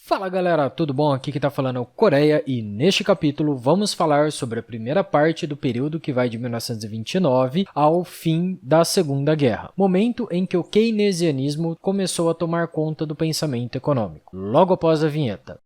Fala galera, tudo bom? Aqui que tá falando é o Coreia e neste capítulo vamos falar sobre a primeira parte do período que vai de 1929 ao fim da Segunda Guerra, momento em que o keynesianismo começou a tomar conta do pensamento econômico. Logo após a vinheta.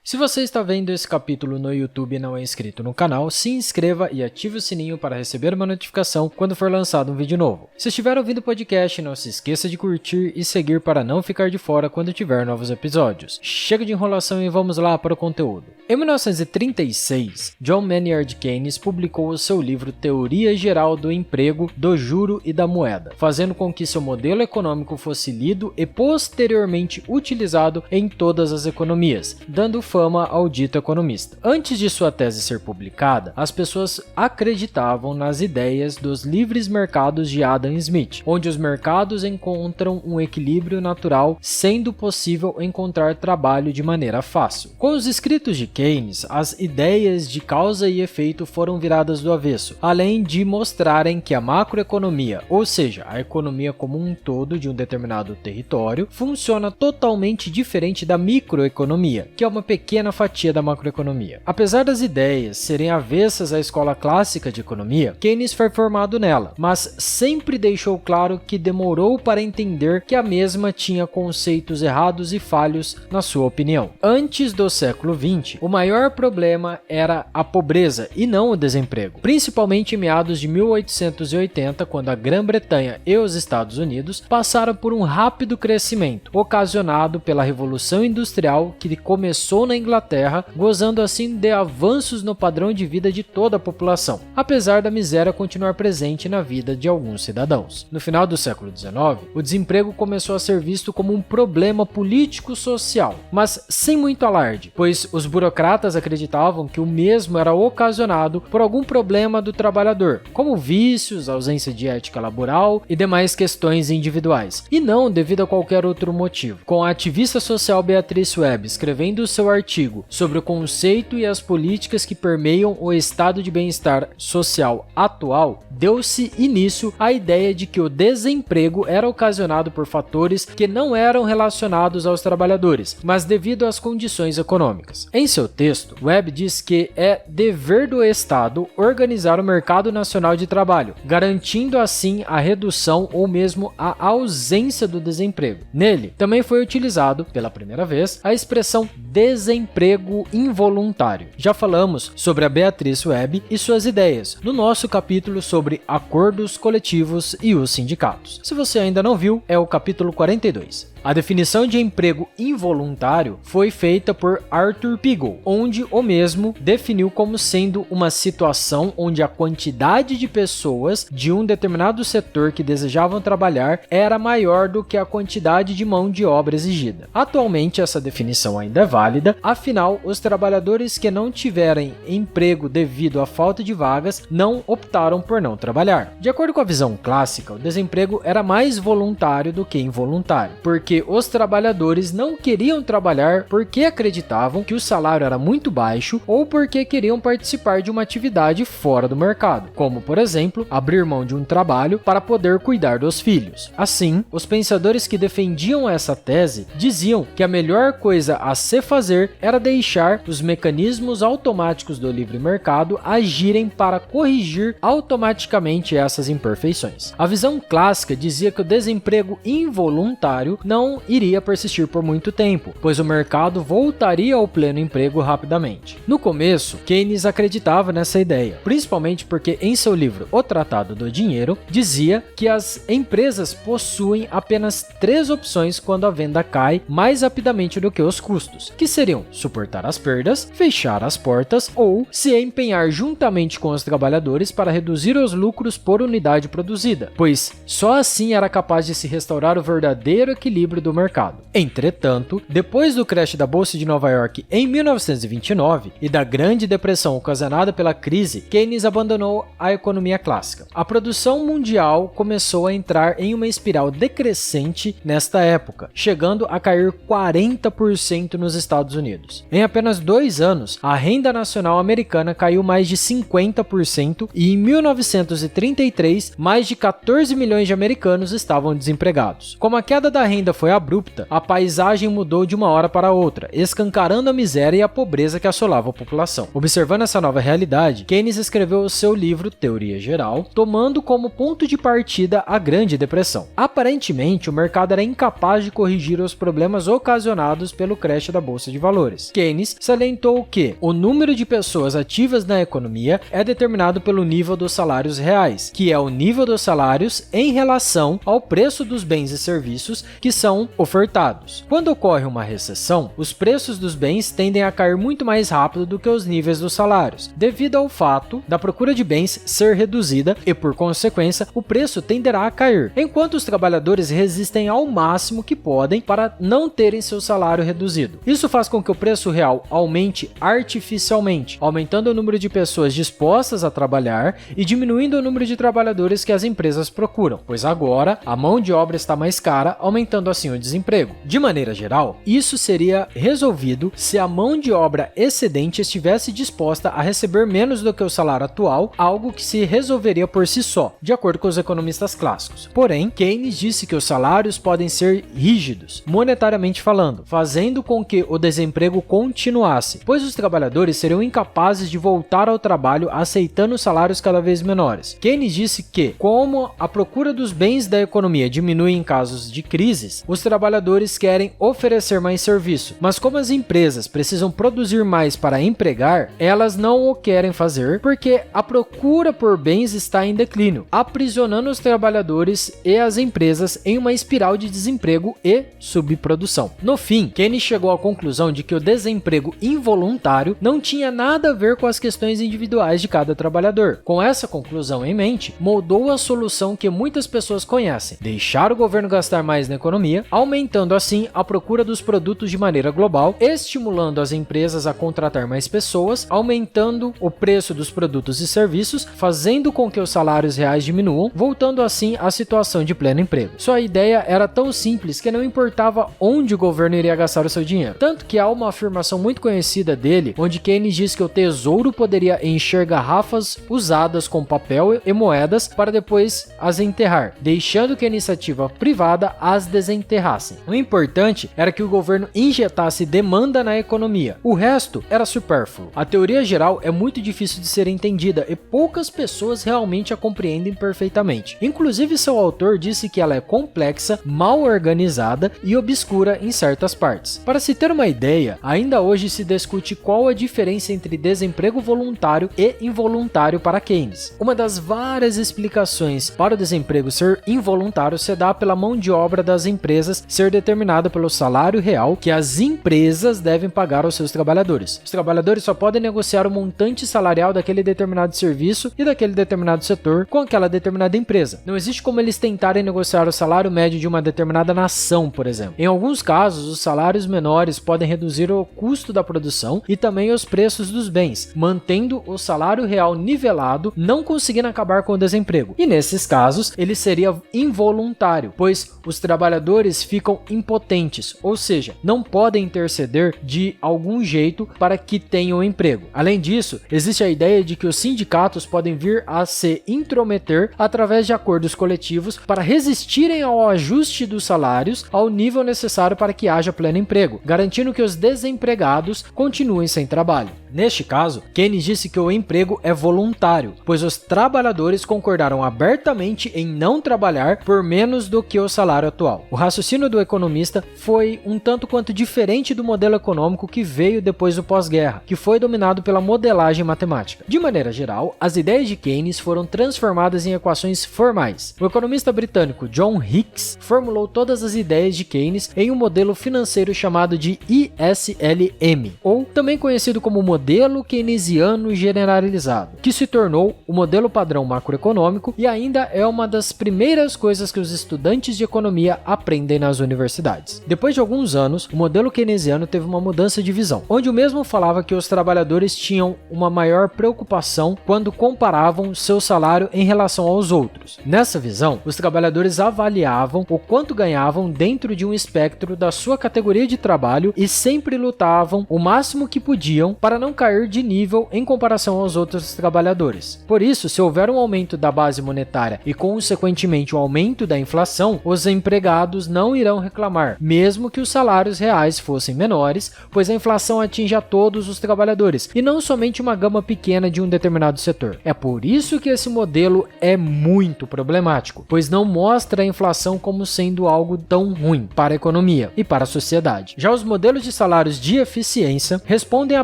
Se você está vendo esse capítulo no YouTube e não é inscrito no canal, se inscreva e ative o sininho para receber uma notificação quando for lançado um vídeo novo. Se estiver ouvindo o podcast, não se esqueça de curtir e seguir para não ficar de fora quando tiver novos episódios. Chega de enrolação e vamos lá para o conteúdo. Em 1936, John Maynard Keynes publicou o seu livro Teoria Geral do Emprego, do Juro e da Moeda, fazendo com que seu modelo econômico fosse lido e posteriormente utilizado em todas as economias, dando fama ao dito economista. Antes de sua tese ser publicada, as pessoas acreditavam nas ideias dos livres mercados de Adam Smith, onde os mercados encontram um equilíbrio natural, sendo possível encontrar trabalho de maneira fácil. Com os escritos de Keynes, as ideias de causa e efeito foram viradas do avesso, além de mostrarem que a macroeconomia, ou seja, a economia como um todo de um determinado território, funciona totalmente diferente da microeconomia, que é uma pequena fatia da macroeconomia. Apesar das ideias serem avessas à escola clássica de economia, Keynes foi formado nela, mas sempre deixou claro que demorou para entender que a mesma tinha conceitos errados e falhos na sua opinião. Antes do século XX, o maior problema era a pobreza e não o desemprego, principalmente em meados de 1880, quando a Grã-Bretanha e os Estados Unidos passaram por um rápido crescimento, ocasionado pela Revolução Industrial que começou na Inglaterra, gozando assim de avanços no padrão de vida de toda a população, apesar da miséria continuar presente na vida de alguns cidadãos. No final do século XIX, o desemprego começou a ser visto como um problema político-social, mas sem muito alarde, pois os burocratas acreditavam que o mesmo era ocasionado por algum problema do trabalhador, como vícios, ausência de ética laboral e demais questões individuais, e não devido a qualquer outro motivo. Com a ativista social Beatrice Webb escrevendo o seu artigo sobre o conceito e as políticas que permeiam o estado de bem-estar social atual, deu-se início à ideia de que o desemprego era ocasionado por fatores que não eram relacionados aos trabalhadores, mas devido às condições econômicas. Em seu texto, Webb diz que é dever do Estado organizar o mercado nacional de trabalho, garantindo assim a redução ou mesmo a ausência do desemprego. Nele, também foi utilizado, pela primeira vez, a expressão desemprego involuntário. Já falamos sobre a Beatrice Webb e suas ideias no nosso capítulo sobre acordos coletivos e os sindicatos. Se você ainda não viu, é o capítulo 42. A definição de emprego involuntário foi feita por Arthur Pigou, onde o mesmo definiu como sendo uma situação onde a quantidade de pessoas de um determinado setor que desejavam trabalhar era maior do que a quantidade de mão de obra exigida. Atualmente essa definição ainda é válida, afinal os trabalhadores que não tiverem emprego devido à falta de vagas não optaram por não trabalhar. De acordo com a visão clássica, o desemprego era mais voluntário do que involuntário, porque os trabalhadores não queriam trabalhar porque acreditavam que o salário era muito baixo ou porque queriam participar de uma atividade fora do mercado, como, por exemplo, abrir mão de um trabalho para poder cuidar dos filhos. Assim, os pensadores que defendiam essa tese diziam que a melhor coisa a se fazer era deixar os mecanismos automáticos do livre mercado agirem para corrigir automaticamente essas imperfeições. A visão clássica dizia que o desemprego involuntário não iria persistir por muito tempo, pois o mercado voltaria ao pleno emprego rapidamente. No começo, Keynes acreditava nessa ideia, principalmente porque em seu livro O Tratado do Dinheiro, dizia que as empresas possuem apenas 3 opções quando a venda cai mais rapidamente do que os custos, que seriam suportar as perdas, fechar as portas ou se empenhar juntamente com os trabalhadores para reduzir os lucros por unidade produzida, pois só assim era capaz de se restaurar o verdadeiro equilíbrio equilíbrio do mercado. Entretanto, depois do crash da Bolsa de Nova York em 1929 e da Grande Depressão ocasionada pela crise, Keynes abandonou a economia clássica. A produção mundial começou a entrar em uma espiral decrescente nesta época, chegando a cair 40% nos Estados Unidos. Em apenas 2 anos, a renda nacional americana caiu mais de 50% e em 1933, mais de 14 milhões de americanos estavam desempregados. Como a queda da renda foi abrupta, a paisagem mudou de uma hora para outra, escancarando a miséria e a pobreza que assolava a população. Observando essa nova realidade, Keynes escreveu o seu livro Teoria Geral, tomando como ponto de partida a Grande Depressão. Aparentemente, o mercado era incapaz de corrigir os problemas ocasionados pelo crash da Bolsa de Valores. Keynes salientou que o número de pessoas ativas na economia é determinado pelo nível dos salários reais, que é o nível dos salários em relação ao preço dos bens e serviços que são ofertados. Quando ocorre uma recessão, os preços dos bens tendem a cair muito mais rápido do que os níveis dos salários, devido ao fato da procura de bens ser reduzida e, por consequência, o preço tenderá a cair, enquanto os trabalhadores resistem ao máximo que podem para não terem seu salário reduzido. Isso faz com que o preço real aumente artificialmente, aumentando o número de pessoas dispostas a trabalhar e diminuindo o número de trabalhadores que as empresas procuram, pois agora a mão de obra está mais cara, aumentando assim o desemprego. De maneira geral, isso seria resolvido se a mão de obra excedente estivesse disposta a receber menos do que o salário atual, algo que se resolveria por si só, de acordo com os economistas clássicos. Porém, Keynes disse que os salários podem ser rígidos, monetariamente falando, fazendo com que o desemprego continuasse, pois os trabalhadores seriam incapazes de voltar ao trabalho aceitando salários cada vez menores. Keynes disse que, como a procura dos bens da economia diminui em casos de crises, os trabalhadores querem oferecer mais serviço, mas como as empresas precisam produzir mais para empregar, elas não o querem fazer porque a procura por bens está em declínio, aprisionando os trabalhadores e as empresas em uma espiral de desemprego e subprodução. No fim, Keynes chegou à conclusão de que o desemprego involuntário não tinha nada a ver com as questões individuais de cada trabalhador. Com essa conclusão em mente, moldou a solução que muitas pessoas conhecem: deixar o governo gastar mais na economia, aumentando assim a procura dos produtos de maneira global, estimulando as empresas a contratar mais pessoas, aumentando o preço dos produtos e serviços, fazendo com que os salários reais diminuam, voltando assim à situação de pleno emprego. Sua ideia era tão simples que não importava onde o governo iria gastar o seu dinheiro. Tanto que há uma afirmação muito conhecida dele, onde Keynes diz que o tesouro poderia encher garrafas usadas com papel e moedas para depois as enterrar, deixando que a iniciativa privada as desenterrasse. O importante era que o governo injetasse demanda na economia. O resto era supérfluo. A teoria geral é muito difícil de ser entendida e poucas pessoas realmente a compreendem perfeitamente. Inclusive, seu autor disse que ela é complexa, mal organizada e obscura em certas partes. Para se ter uma ideia, ainda hoje se discute qual a diferença entre desemprego voluntário e involuntário para Keynes. Uma das várias explicações para o desemprego ser involuntário se dá pela mão de obra das empresas ser determinada pelo salário real que as empresas devem pagar aos seus trabalhadores. Os trabalhadores só podem negociar o montante salarial daquele determinado serviço e daquele determinado setor com aquela determinada empresa. Não existe como eles tentarem negociar o salário médio de uma determinada nação, por exemplo. Em alguns casos, os salários menores podem reduzir o custo da produção e também os preços dos bens, mantendo o salário real nivelado, não conseguindo acabar com o desemprego. E nesses casos, ele seria involuntário, pois os trabalhadores ficam impotentes, ou seja, não podem interceder de algum jeito para que tenham emprego. Além disso, existe a ideia de que os sindicatos podem vir a se intrometer através de acordos coletivos para resistirem ao ajuste dos salários ao nível necessário para que haja pleno emprego, garantindo que os desempregados continuem sem trabalho. Neste caso, Keynes disse que o emprego é voluntário, pois os trabalhadores concordaram abertamente em não trabalhar por menos do que o salário atual. O raciocínio do economista foi um tanto quanto diferente do modelo econômico que veio depois do pós-guerra, que foi dominado pela modelagem matemática. De maneira geral, as ideias de Keynes foram transformadas em equações formais. O economista britânico John Hicks formulou todas as ideias de Keynes em um modelo financeiro chamado de ISLM, ou também conhecido como modelo modelo keynesiano generalizado, que se tornou o modelo padrão macroeconômico e ainda é uma das primeiras coisas que os estudantes de economia aprendem nas universidades. Depois de alguns anos, o modelo keynesiano teve uma mudança de visão, onde o mesmo falava que os trabalhadores tinham uma maior preocupação quando comparavam seu salário em relação aos outros. Nessa visão, os trabalhadores avaliavam o quanto ganhavam dentro de um espectro da sua categoria de trabalho e sempre lutavam o máximo que podiam para não cair de nível em comparação aos outros trabalhadores. Por isso, se houver um aumento da base monetária e consequentemente um aumento da inflação, os empregados não irão reclamar, mesmo que os salários reais fossem menores, pois a inflação atinge a todos os trabalhadores e não somente uma gama pequena de um determinado setor. É por isso que esse modelo é muito problemático, pois não mostra a inflação como sendo algo tão ruim para a economia e para a sociedade. Já os modelos de salários de eficiência respondem à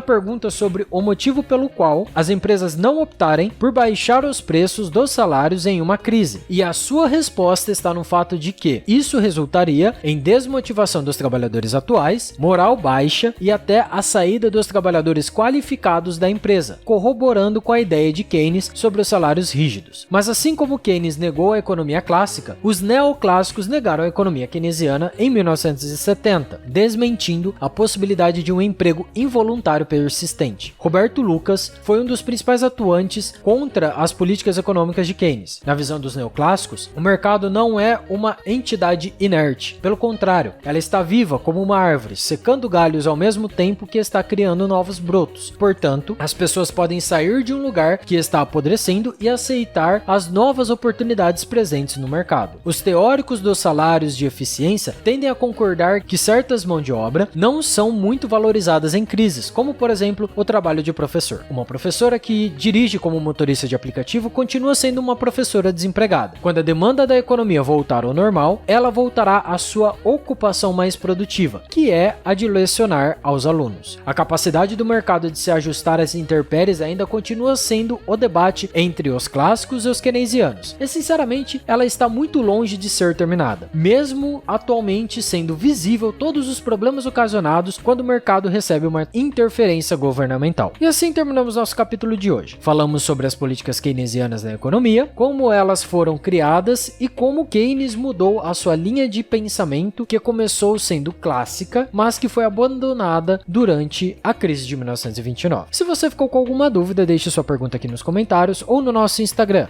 pergunta sobre o motivo pelo qual as empresas não optarem por baixar os preços dos salários em uma crise. E a sua resposta está no fato de que isso resultaria em desmotivação dos trabalhadores atuais, moral baixa e até a saída dos trabalhadores qualificados da empresa, corroborando com a ideia de Keynes sobre os salários rígidos. Mas assim como Keynes negou a economia clássica, os neoclássicos negaram a economia keynesiana em 1970, desmentindo a possibilidade de um emprego involuntário persistente. Roberto Lucas foi um dos principais atuantes contra as políticas econômicas de Keynes. Na visão dos neoclássicos, o mercado não é uma entidade inerte. Pelo contrário, ela está viva como uma árvore, secando galhos ao mesmo tempo que está criando novos brotos. Portanto, as pessoas podem sair de um lugar que está apodrecendo e aceitar as novas oportunidades presentes no mercado. Os teóricos dos salários de eficiência tendem a concordar que certas mãos de obra não são muito valorizadas em crises, como por exemplo o trabalho de professor. Uma professora que dirige como motorista de aplicativo continua sendo uma professora desempregada. Quando a demanda da economia voltar ao normal, ela voltará à sua ocupação mais produtiva, que é a de lecionar aos alunos. A capacidade do mercado de se ajustar às intempéries ainda continua sendo o debate entre os clássicos e os keynesianos. E sinceramente, ela está muito longe de ser terminada, mesmo atualmente sendo visível todos os problemas ocasionados quando o mercado recebe uma interferência governamental. E assim terminamos nosso capítulo de hoje. Falamos sobre as políticas keynesianas na economia, como elas foram criadas e como Keynes mudou a sua linha de pensamento, que começou sendo clássica, mas que foi abandonada durante a crise de 1929. Se você ficou com alguma dúvida, deixe sua pergunta aqui nos comentários ou no nosso Instagram,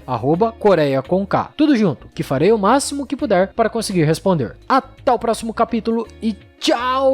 @coreia_com_k. Tudo junto, que farei o máximo que puder para conseguir responder. Até o próximo capítulo e tchau!